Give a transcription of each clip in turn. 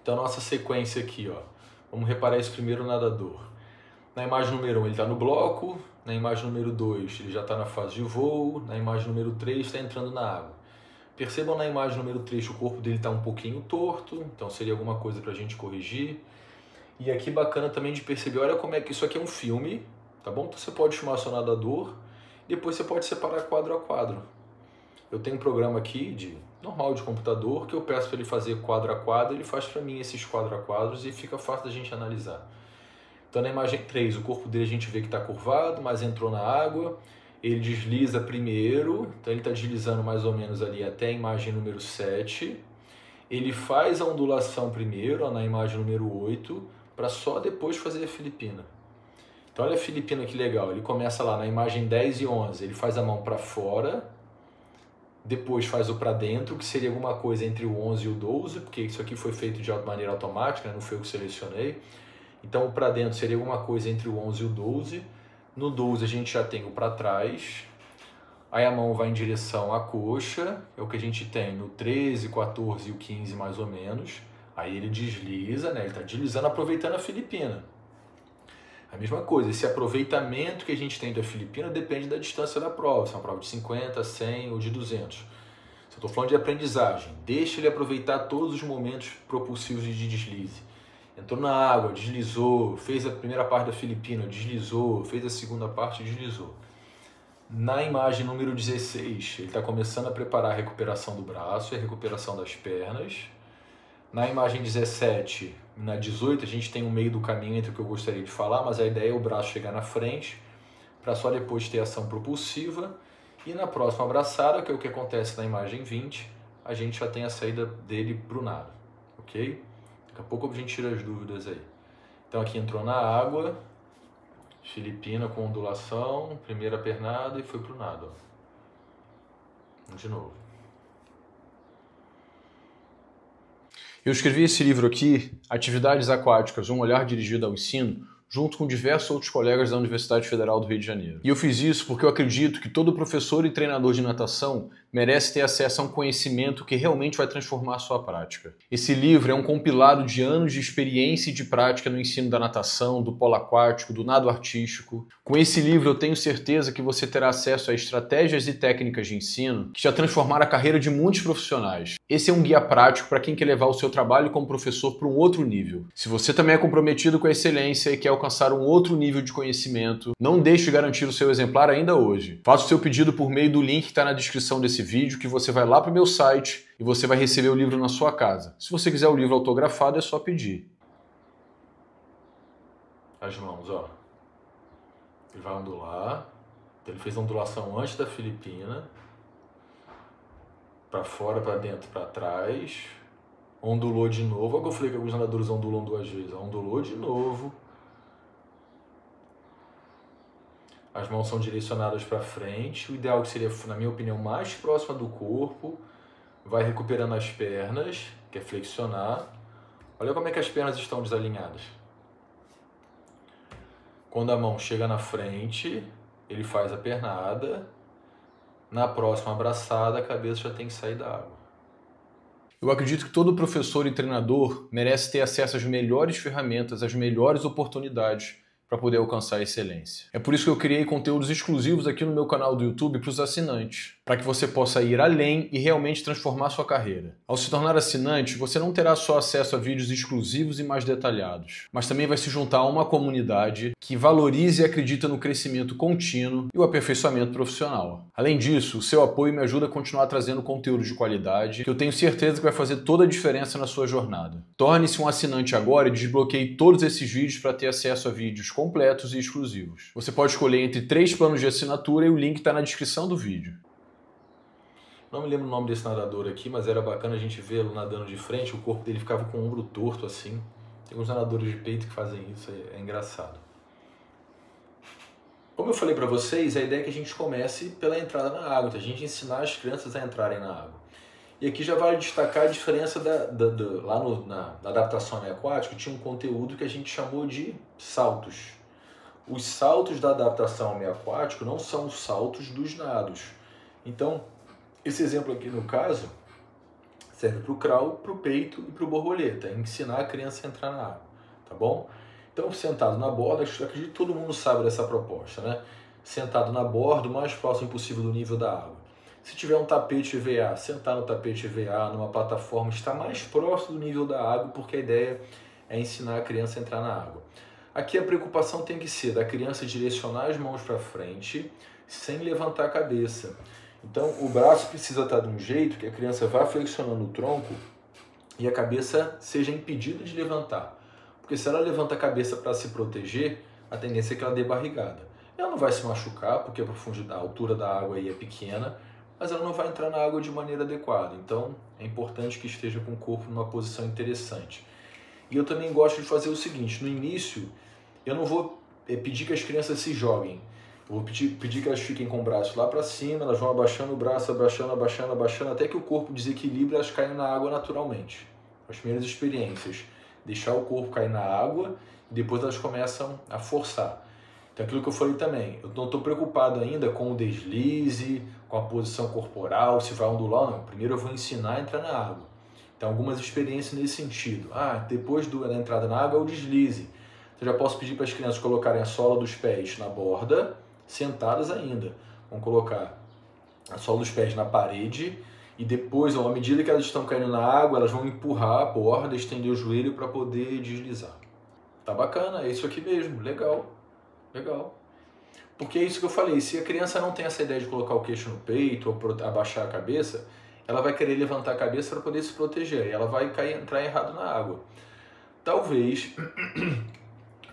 Então, nossa sequência aqui, ó. Vamos reparar esse primeiro nadador. Na imagem número 1 ele está no bloco, na imagem número 2 ele já está na fase de voo, na imagem número 3 está entrando na água. Percebam na imagem número 3 que o corpo dele está um pouquinho torto, então seria alguma coisa para a gente corrigir. E aqui bacana também de perceber, olha como é que isso aqui é um filme, tá bom? Então você pode filmar seu nadador, depois você pode separar quadro a quadro. Eu tenho um programa aqui normal de computador que eu peço para ele fazer quadro a quadro, ele faz para mim esses quadro a quadros e fica fácil da gente analisar. Então na imagem 3 o corpo dele a gente vê que está curvado, mas entrou na água, ele desliza primeiro, então ele está deslizando mais ou menos ali até a imagem número 7, ele faz a ondulação primeiro, ó, na imagem número 8, para só depois fazer a Filipina. Então olha a Filipina que legal, ele começa lá na imagem 10 e 11, ele faz a mão para fora, depois faz o para dentro, que seria alguma coisa entre o 11 e o 12, porque isso aqui foi feito de maneira automática, né? Não foi eu que selecionei. Então o para dentro seria alguma coisa entre o 11 e o 12. No 12 a gente já tem o para trás. Aí a mão vai em direção à coxa, é o que a gente tem no 13, 14 e o 15 mais ou menos. Aí ele desliza, né? Ele está deslizando aproveitando a Filipina. A mesma coisa, esse aproveitamento que a gente tem da Filipina depende da distância da prova. Se é uma prova de 50, 100 ou de 200. Se eu estou falando de aprendizagem, deixa ele aproveitar todos os momentos propulsivos de deslize. Entrou na água, deslizou, fez a primeira parte da Filipina, deslizou, fez a segunda parte, deslizou. Na imagem número 16, ele está começando a preparar a recuperação do braço e a recuperação das pernas. Na imagem 17, na 18, a gente tem um meio do caminho entre o que eu gostaria de falar, mas a ideia é o braço chegar na frente, para só depois ter ação propulsiva. E na próxima abraçada, que é o que acontece na imagem 20, a gente já tem a saída dele para o nado, ok? Daqui a pouco a gente tira as dúvidas aí. Então aqui entrou na água, Filipina com ondulação, primeira pernada e foi para o nado. Ó. De novo. Eu escrevi esse livro aqui, Atividades Aquáticas, um olhar dirigido ao ensino, junto com diversos outros colegas da Universidade Federal do Rio de Janeiro. E eu fiz isso porque eu acredito que todo professor e treinador de natação merece ter acesso a um conhecimento que realmente vai transformar a sua prática. Esse livro é um compilado de anos de experiência e de prática no ensino da natação, do polo aquático, do nado artístico. Com esse livro eu tenho certeza que você terá acesso a estratégias e técnicas de ensino que já transformaram a carreira de muitos profissionais. Esse é um guia prático para quem quer levar o seu trabalho como professor para um outro nível. Se você também é comprometido com a excelência e quer alcançar um outro nível de conhecimento, não deixe de garantir o seu exemplar ainda hoje. Faça o seu pedido por meio do link que está na descrição desse vídeo, que você vai lá para o meu site e você vai receber o livro na sua casa. Se você quiser o livro autografado, é só pedir. As mãos, ó. Ele vai ondular. Ele fez a ondulação antes da Filipina. Para fora, para dentro, para trás. Ondulou de novo. Olha que eu falei que alguns nadadores ondulam 2 vezes. Ondulou de novo. As mãos são direcionadas para frente. O ideal que seria, na minha opinião, mais próxima do corpo. Vai recuperando as pernas, que é flexionar. Olha como é que as pernas estão desalinhadas. Quando a mão chega na frente, ele faz a pernada. Na próxima abraçada, a cabeça já tem que sair da água. Eu acredito que todo professor e treinador merece ter acesso às melhores ferramentas, às melhores oportunidades para poder alcançar a excelência. É por isso que eu criei conteúdos exclusivos aqui no meu canal do YouTube para os assinantes, para que você possa ir além e realmente transformar sua carreira. Ao se tornar assinante, você não terá só acesso a vídeos exclusivos e mais detalhados, mas também vai se juntar a uma comunidade que valorize e acredita no crescimento contínuo e o aperfeiçoamento profissional. Além disso, o seu apoio me ajuda a continuar trazendo conteúdo de qualidade, que eu tenho certeza que vai fazer toda a diferença na sua jornada. Torne-se um assinante agora e desbloqueie todos esses vídeos para ter acesso a vídeos completos e exclusivos. Você pode escolher entre 3 planos de assinatura e o link está na descrição do vídeo. Não me lembro o nome desse nadador aqui, mas era bacana a gente vê-lo nadando de frente, o corpo dele ficava com o ombro torto assim. Tem uns nadadores de peito que fazem isso, é engraçado. Como eu falei para vocês, a ideia é que a gente comece pela entrada na água, então a gente ensinar as crianças a entrarem na água. E aqui já vale destacar a diferença lá na adaptação aquática, tinha um conteúdo que a gente chamou de saltos. Os saltos da adaptação aquática não são os saltos dos nados. Então, esse exemplo aqui no caso Serve para o crawl, para o peito e para o borboleta. É ensinar a criança a entrar na água, tá bom? Então, sentado na borda, acredito que todo mundo sabe dessa proposta, né? Sentado na borda, o mais próximo possível do nível da água. Se tiver um tapete EVA, sentar no tapete EVA, numa plataforma, está mais próximo do nível da água, porque a ideia é ensinar a criança a entrar na água. Aqui a preocupação tem que ser da criança direcionar as mãos para frente, sem levantar a cabeça. Então, o braço precisa estar de um jeito que a criança vá flexionando o tronco e a cabeça seja impedida de levantar. Porque se ela levanta a cabeça para se proteger, a tendência é que ela dê barrigada. Ela não vai se machucar, porque a profundidade, a altura da água aí é pequena, mas ela não vai entrar na água de maneira adequada. Então, é importante que esteja com o corpo numa posição interessante. E eu também gosto de fazer o seguinte, no início, eu não vou pedir que as crianças se joguem. Eu vou pedir que elas fiquem com o braço lá para cima, elas vão abaixando o braço, abaixando, abaixando, abaixando, até que o corpo desequilibre e elas caem na água naturalmente. As primeiras experiências. Deixar o corpo cair na água e depois elas começam a forçar. Então aquilo que eu falei também, eu não estou preocupado ainda com o deslize, com a posição corporal, se vai ondular ou não. Primeiro eu vou ensinar a entrar na água. Então algumas experiências nesse sentido. Depois da entrada na água é o deslize. Então já posso pedir para as crianças colocarem a sola dos pés na borda, sentadas ainda. Vão colocar a sola dos pés na parede e depois, à medida que elas estão caindo na água, elas vão empurrar a borda, estender o joelho para poder deslizar. Tá bacana, é isso aqui mesmo, legal, legal. Porque é isso que eu falei, se a criança não tem essa ideia de colocar o queixo no peito ou abaixar a cabeça, ela vai querer levantar a cabeça para poder se proteger, e ela vai entrar errado na água. Talvez,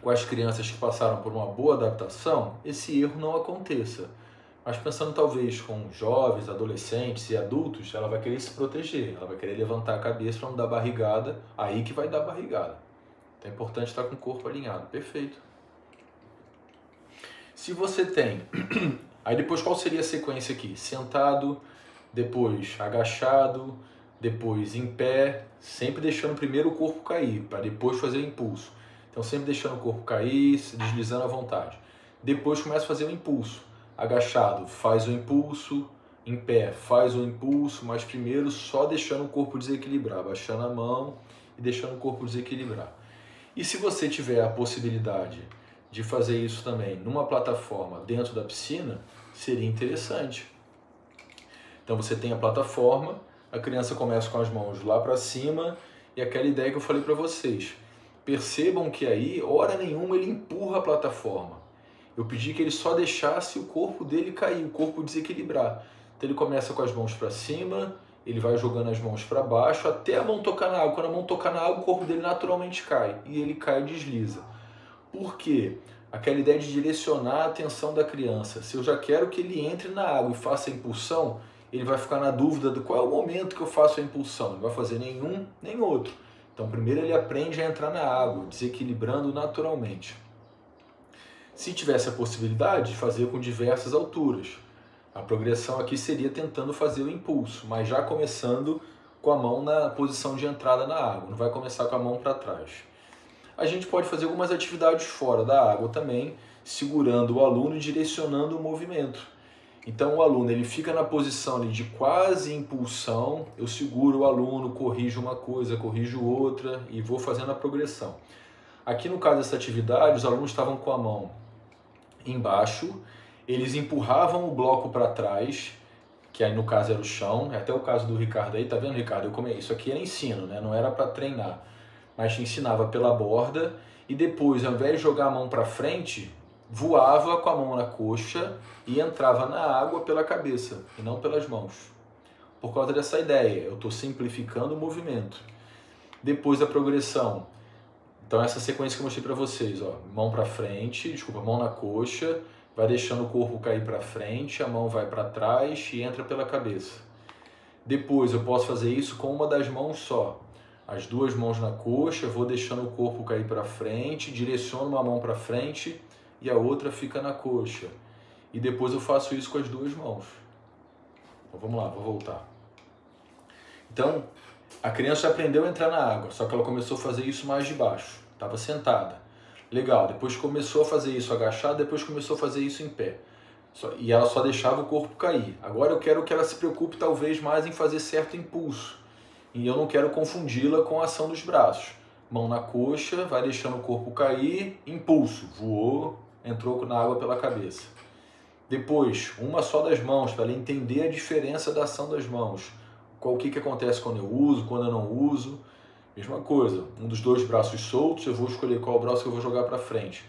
com as crianças que passaram por uma boa adaptação, esse erro não aconteça. Mas pensando talvez com jovens, adolescentes e adultos, ela vai querer se proteger, ela vai querer levantar a cabeça para não dar barrigada, aí que vai dar barrigada. Então é importante estar com o corpo alinhado. Perfeito. Se você tem... Aí depois qual seria a sequência aqui? Sentado, depois agachado, depois em pé, sempre deixando primeiro o corpo cair, para depois fazer o impulso. Então sempre deixando o corpo cair, se deslizando à vontade. Depois começa a fazer o impulso. Agachado, faz o impulso, em pé, faz o impulso, mas primeiro só deixando o corpo desequilibrar, baixando a mão e deixando o corpo desequilibrar. E se você tiver a possibilidade de fazer isso também numa plataforma dentro da piscina, seria interessante. Então você tem a plataforma, a criança começa com as mãos lá para cima e aquela ideia que eu falei para vocês. Percebam que aí, hora nenhuma, ele empurra a plataforma. Eu pedi que ele só deixasse o corpo dele cair, o corpo desequilibrar. Então ele começa com as mãos para cima, ele vai jogando as mãos para baixo até a mão tocar na água. Quando a mão tocar na água, o corpo dele naturalmente cai. E ele cai e desliza. Por quê? Aquela ideia de direcionar a atenção da criança. Se eu já quero que ele entre na água e faça a impulsão, ele vai ficar na dúvida de qual é o momento que eu faço a impulsão. Não vai fazer nenhum, nem outro. Então primeiro ele aprende a entrar na água, desequilibrando naturalmente. Se tivesse a possibilidade de fazer com diversas alturas, a progressão aqui seria tentando fazer o impulso, mas já começando com a mão na posição de entrada na água, não vai começar com a mão para trás. A gente pode fazer algumas atividades fora da água também, segurando o aluno e direcionando o movimento. Então o aluno ele fica na posição ali de quase impulsão, eu seguro o aluno, corrijo uma coisa, corrijo outra e vou fazendo a progressão. Aqui no caso dessa atividade, os alunos estavam com a mão embaixo, eles empurravam o bloco para trás, que aí no caso era o chão, até o caso do Ricardo aí, tá vendo, Ricardo? Isso aqui era ensino, né? Não era para treinar, mas te ensinava pela borda e depois, ao invés de jogar a mão para frente, voava com a mão na coxa e entrava na água pela cabeça e não pelas mãos. Por causa dessa ideia, eu estou simplificando o movimento. Depois da progressão, então essa sequência que eu mostrei para vocês, ó, mão para frente, mão na coxa, vai deixando o corpo cair para frente, a mão vai para trás e entra pela cabeça. Depois eu posso fazer isso com uma das mãos só. As duas mãos na coxa, vou deixando o corpo cair para frente, direciono uma mão para frente e a outra fica na coxa. E depois eu faço isso com as duas mãos. Então vamos lá, vou voltar. Então, a criança já aprendeu a entrar na água, só que ela começou a fazer isso mais de baixo. Estava sentada. Legal, depois começou a fazer isso agachada, depois começou a fazer isso em pé. E ela só deixava o corpo cair. Agora eu quero que ela se preocupe talvez mais em fazer certo impulso. e eu não quero confundi-la com a ação dos braços. Mão na coxa, vai deixando o corpo cair, impulso, voou, entrou na água pela cabeça. Depois, uma só das mãos, para ela entender a diferença da ação das mãos. O que acontece quando eu uso, quando eu não uso. Mesma coisa, um dos dois braços soltos, eu vou escolher qual braço que eu vou jogar para frente.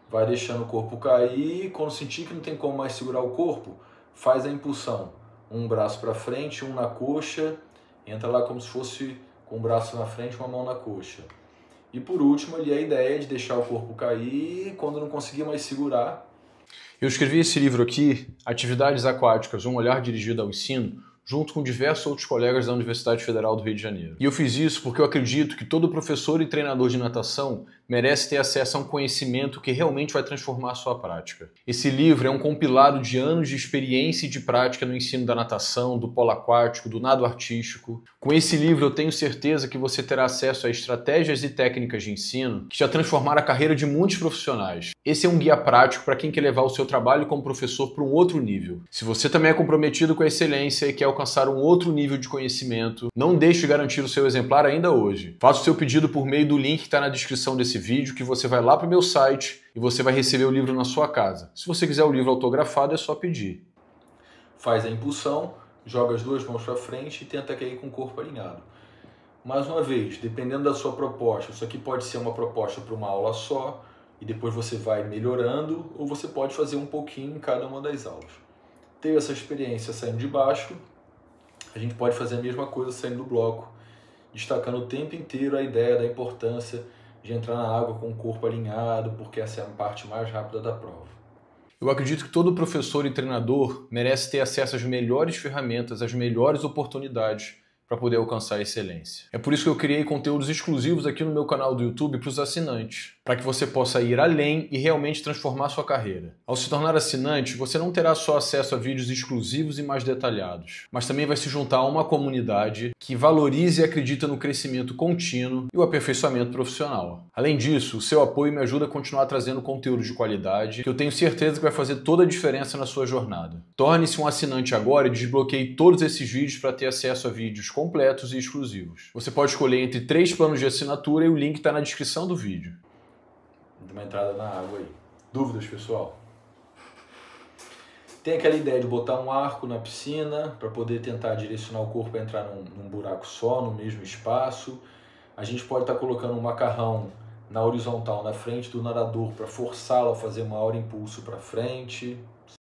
Vai deixando o corpo cair, quando sentir que não tem como mais segurar o corpo, faz a impulsão. Um braço para frente, um na coxa, entra lá como se fosse com o braço na frente, uma mão na coxa. E por último, ali a ideia de deixar o corpo cair, quando não conseguir mais segurar. Eu escrevi esse livro aqui, Atividades Aquáticas, um olhar dirigido ao ensino, junto com diversos outros colegas da Universidade Federal do Rio de Janeiro. E eu fiz isso porque eu acredito que todo professor e treinador de natação merece ter acesso a um conhecimento que realmente vai transformar a sua prática. Esse livro é um compilado de anos de experiência e de prática no ensino da natação, do polo aquático, do nado artístico. Com esse livro eu tenho certeza que você terá acesso a estratégias e técnicas de ensino que já transformaram a carreira de muitos profissionais. Esse é um guia prático para quem quer levar o seu trabalho como professor para um outro nível. Se você também é comprometido com a excelência e quer alcançar um outro nível de conhecimento, não deixe de garantir o seu exemplar ainda hoje. Faça o seu pedido por meio do link que está na descrição desse vídeo, que você vai lá para o meu site e você vai receber o livro na sua casa. Se você quiser o livro autografado, é só pedir. Faz a impulsão, joga as duas mãos para frente e tenta cair com o corpo alinhado. Mais uma vez, dependendo da sua proposta, isso aqui pode ser uma proposta para uma aula só e depois você vai melhorando, ou você pode fazer um pouquinho em cada uma das aulas. Teve essa experiência saindo de baixo, a gente pode fazer a mesma coisa saindo do bloco, destacando o tempo inteiro a ideia da importância de entrar na água com o corpo alinhado, porque essa é a parte mais rápida da prova. Eu acredito que todo professor e treinador merece ter acesso às melhores ferramentas, às melhores oportunidades para poder alcançar a excelência. É por isso que eu criei conteúdos exclusivos aqui no meu canal do YouTube para os assinantes, para que você possa ir além e realmente transformar sua carreira. Ao se tornar assinante, você não terá só acesso a vídeos exclusivos e mais detalhados, mas também vai se juntar a uma comunidade que valorize e acredita no crescimento contínuo e o aperfeiçoamento profissional. Além disso, o seu apoio me ajuda a continuar trazendo conteúdo de qualidade, que eu tenho certeza que vai fazer toda a diferença na sua jornada. Torne-se um assinante agora e desbloqueie todos esses vídeos para ter acesso a vídeos completos e exclusivos. Você pode escolher entre 3 planos de assinatura e o link está na descrição do vídeo. Dá uma entrada na água aí. Dúvidas, pessoal? Tem aquela ideia de botar um arco na piscina para poder tentar direcionar o corpo a entrar num buraco só, no mesmo espaço. A gente pode estar colocando um macarrão na horizontal, na frente do nadador, para forçá-lo a fazer maior impulso para frente.